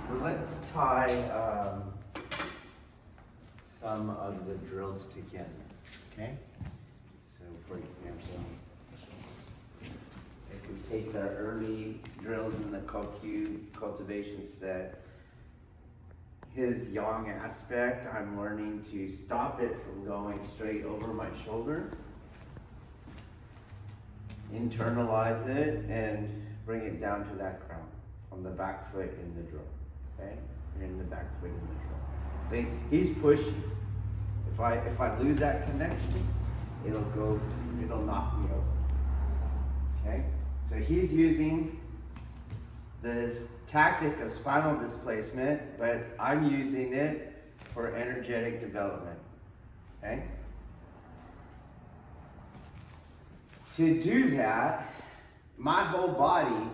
So let's tie some of the drills together, okay? So for example, if we take the early drills in the Kokyu cultivation set, his yang aspect, I'm learning to stop it from going straight over my shoulder, internalize it, and bring it down to that crown on the back foot in the drill. Okay, in the back foot in the drill. See, he's pushing. If I lose that connection, it'll knock me over. Okay, so he's using this tactic of spinal displacement, but I'm using it for energetic development. Okay. To do that, my whole body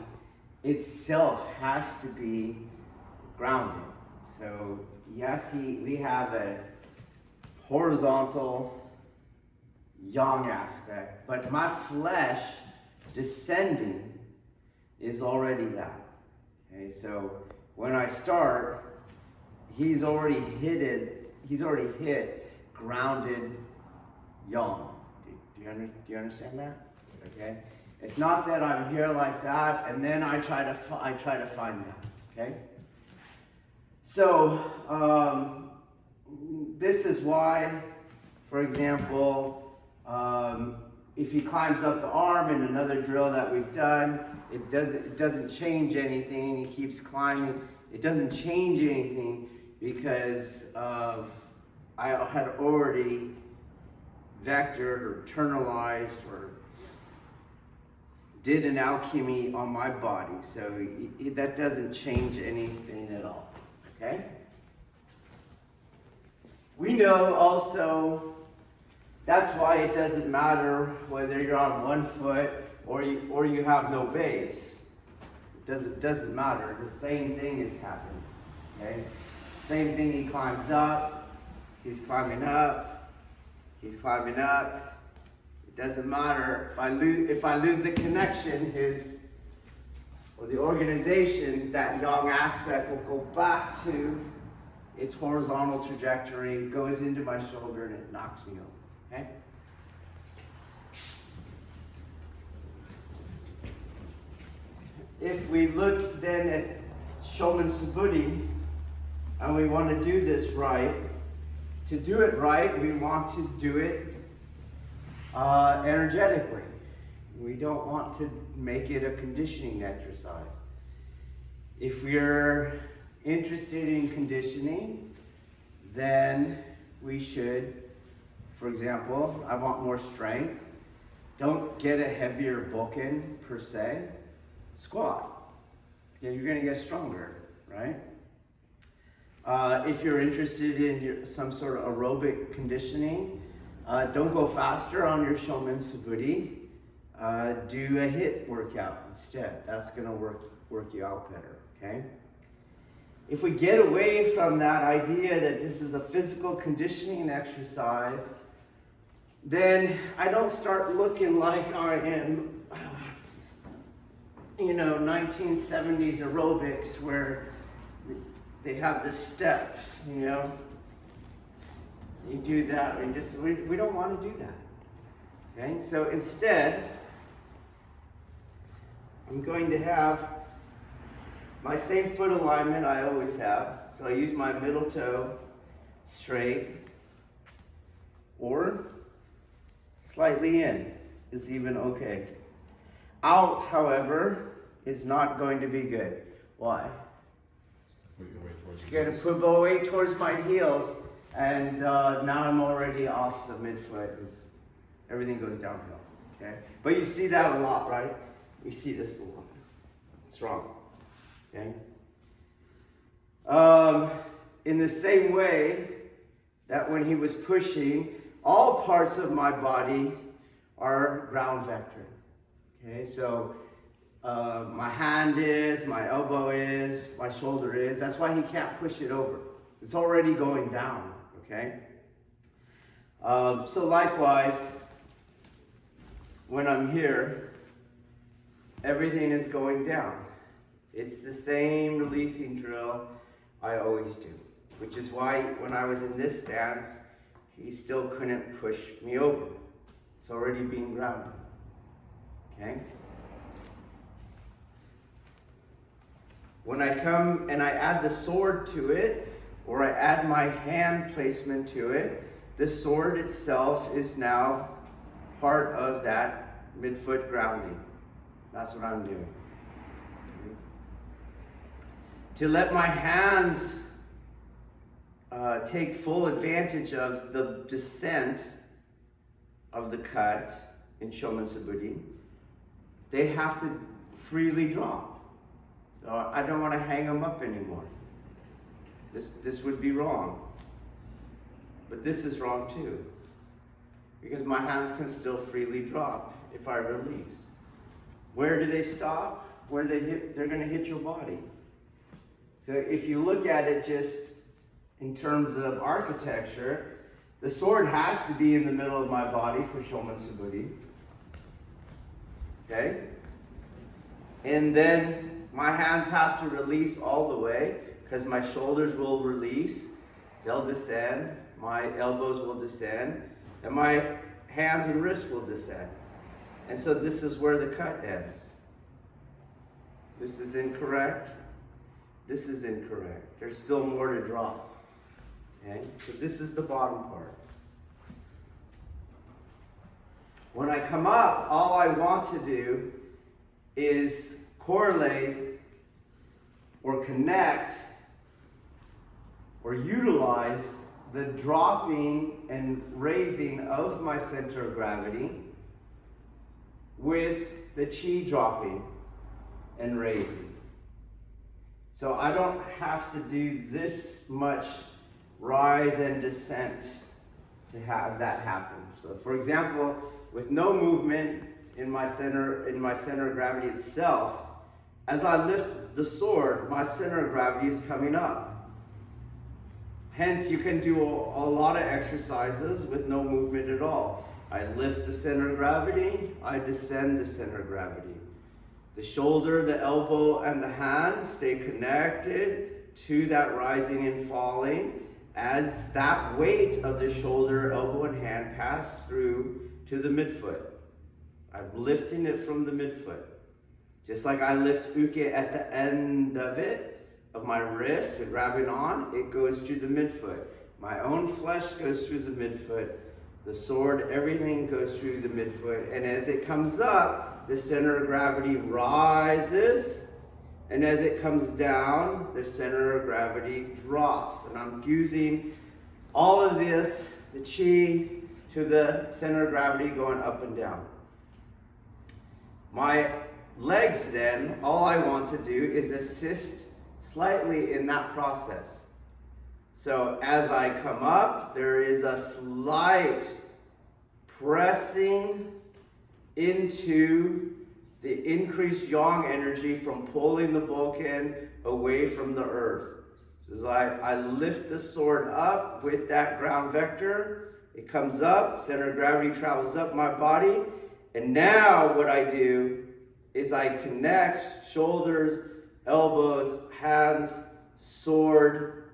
itself has to be grounded. So yes, we have a horizontal yang aspect, but my flesh descending is already that. Okay, so when I start, he's already hit grounded yang. Do you understand that? Okay. It's not that I'm here like that, and then I try to find that. Okay. So this is why, for example, if he climbs up the arm in another drill that we've done, it doesn't change anything. He keeps climbing. It doesn't change anything because I had already vectored or internalized or did an alchemy on my body, so that doesn't change anything at all. Okay? We know also that's why it doesn't matter whether you're on one foot or you have no base. It doesn't matter. The same thing is happening. Okay? Same thing. He climbs up. He's climbing up. He's climbing up. It doesn't matter if I lose the connection. The organization, that yang aspect will go back to its horizontal trajectory, goes into my shoulder, and it knocks me over. Okay? If we look then at Shomen Suburi, and we want to do this right, to do it right, we want to do it energetically. We don't want to make it a conditioning exercise. If we're interested in conditioning, then we should, for example, I want more strength. Don't get a heavier bokken per se. Squat. You're going to get stronger, right? If you're interested in some sort of aerobic conditioning, don't go faster on your Shomen Suburi. Do a HIIT workout instead. That's going to work you out better, okay? If we get away from that idea that this is a physical conditioning exercise, then I don't start looking like I am, 1970s aerobics where they have the steps, You do that, we don't want to do that. Okay, so instead, I'm going to have my same foot alignment I always have. So I use my middle toe straight or slightly in is even okay. Out, however, is not going to be good. Why? It's going to put my weight towards my heels, and now I'm already off the midfoot. Everything goes downhill. Okay, but you see that a lot, right? You see this a lot. It's wrong. Okay. In the same way that when he was pushing, all parts of my body are ground vectored. Okay, so my hand is, my elbow is, my shoulder is. That's why he can't push it over. It's already going down. Okay. So likewise, when I'm here, everything is going down. It's the same releasing drill I always do, which is why when I was in this stance, he still couldn't push me over. It's already being grounded. Okay? When I come and I add the sword to it, or I add my hand placement to it, the sword itself is now part of that midfoot grounding. That's what I'm doing. To let my hands take full advantage of the descent of the cut in Shomen Suburi, they have to freely drop. So I don't want to hang them up anymore. This would be wrong. But this is wrong too. Because my hands can still freely drop if I release. Where do they stop? Where they hit, they're going to hit your body. So if you look at it just in terms of architecture, the sword has to be in the middle of my body for Shomen Suburi. Okay? And then my hands have to release all the way because my shoulders will release. They'll descend. My elbows will descend. And my hands and wrists will descend. And so this is where the cut ends. This is incorrect. This is incorrect. There's still more to drop. Okay? So this is the bottom part. When I come up, all I want to do is correlate or connect or utilize the dropping and raising of my center of gravity with the chi dropping and raising. So I don't have to do this much rise and descent to have that happen. So for example, with no movement in my center of gravity itself, as I lift the sword, my center of gravity is coming up. Hence, you can do a lot of exercises with no movement at all. I lift the center of gravity, I descend the center of gravity. The shoulder, the elbow, and the hand stay connected to that rising and falling as that weight of the shoulder, elbow, and hand pass through to the midfoot. I'm lifting it from the midfoot. Just like I lift uke at the end of it, of my wrist and grabbing on, it goes through the midfoot. My own flesh goes through the midfoot. The sword, everything goes through the midfoot. And as it comes up, the center of gravity rises. And as it comes down, the center of gravity drops. And I'm fusing all of this, the chi, to the center of gravity going up and down. My legs then, all I want to do is assist slightly in that process. So as I come up, there is a slight pressing into the increased yang energy from pulling the bulkhead away from the earth. So as I lift the sword up with that ground vector, it comes up, center of gravity travels up my body, and now what I do is I connect shoulders, elbows, hands, sword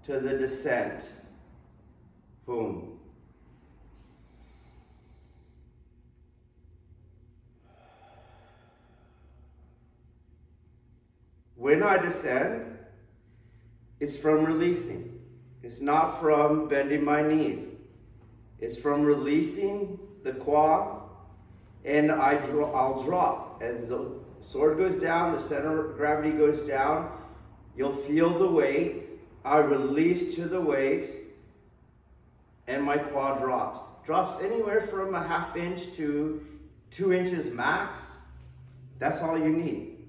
to the descent. Boom. When I descend, it's from releasing. It's not from bending my knees. It's from releasing the qua, and I'll drop. As the sword goes down, the center of gravity goes down, you'll feel the weight. I release to the weight, and my quad drops. Drops anywhere from a 1/2 inch to 2 inches max. That's all you need.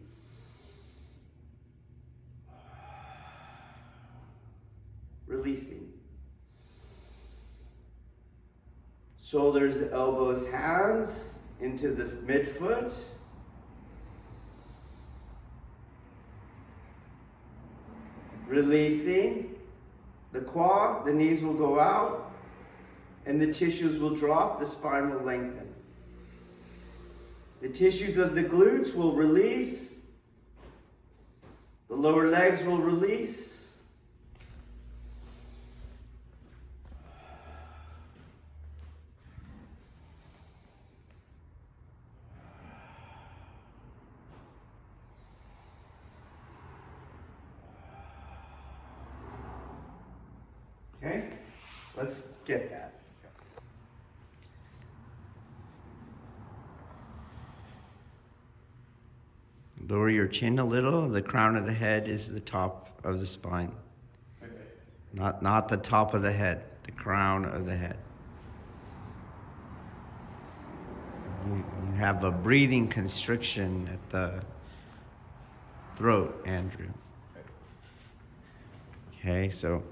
Releasing. Shoulders, elbows, hands into the midfoot. Releasing the quad, the knees will go out, and the tissues will drop, the spine will lengthen. The tissues of the glutes will release, The lower legs will release. Okay, let's get that. Lower your chin a little. The crown of the head is the top of the spine. Okay. Not the top of the head, the crown of the head. You have a breathing constriction at the throat, Andrew. Okay, so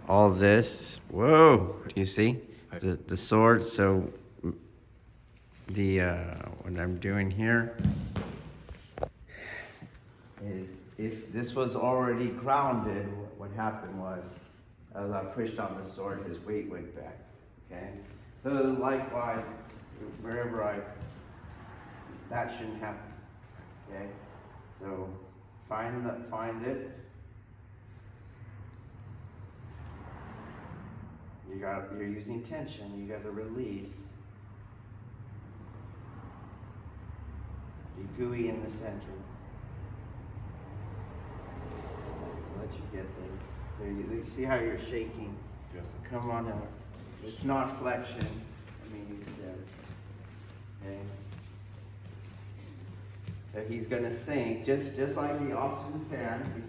all this, whoa, do you see? The sword, so what I'm doing here is if this was already grounded, what happened was, as I pushed on the sword, his weight went back, okay? So likewise, wherever that shouldn't happen, okay? So find it. You're using tension, you gotta release. Be gooey in the center. Let you get there. You see how you're shaking? Yes. Come on out. It's not flexion. I mean, it's there. Okay. So he's gonna sink, just like the opposite hand. You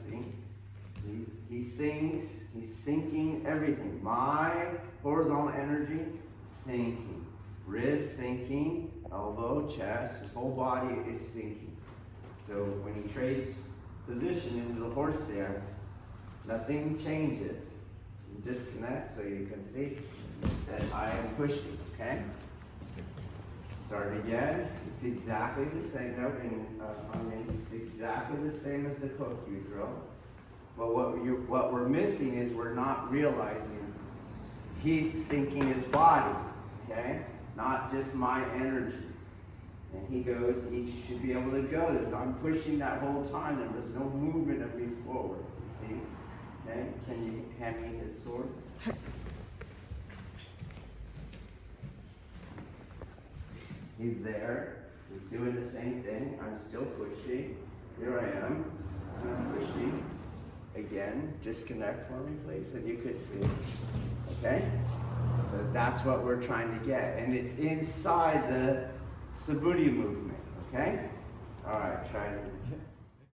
see, he sinks. He's sinking everything. My horizontal energy sinking, wrist sinking, elbow, chest. His whole body is sinking. So when he trades position into the horse stance, nothing changes. You disconnect so you can see that I am pushing, okay? Start again. It's exactly the same. It's exactly the same as the Kokyu drill. But what we're missing is we're not realizing he's sinking his body, okay? Not just my energy. And he should be able to go. I'm pushing that whole time, and there's no movement of me forward. You see? Okay? Can you hand me his sword? He's there. He's doing the same thing. I'm still pushing. Here I am. I'm pushing. Again, disconnect for me, please, and you could see. Okay? So that's what we're trying to get. And it's inside the Suburi movement, okay? All right, try it.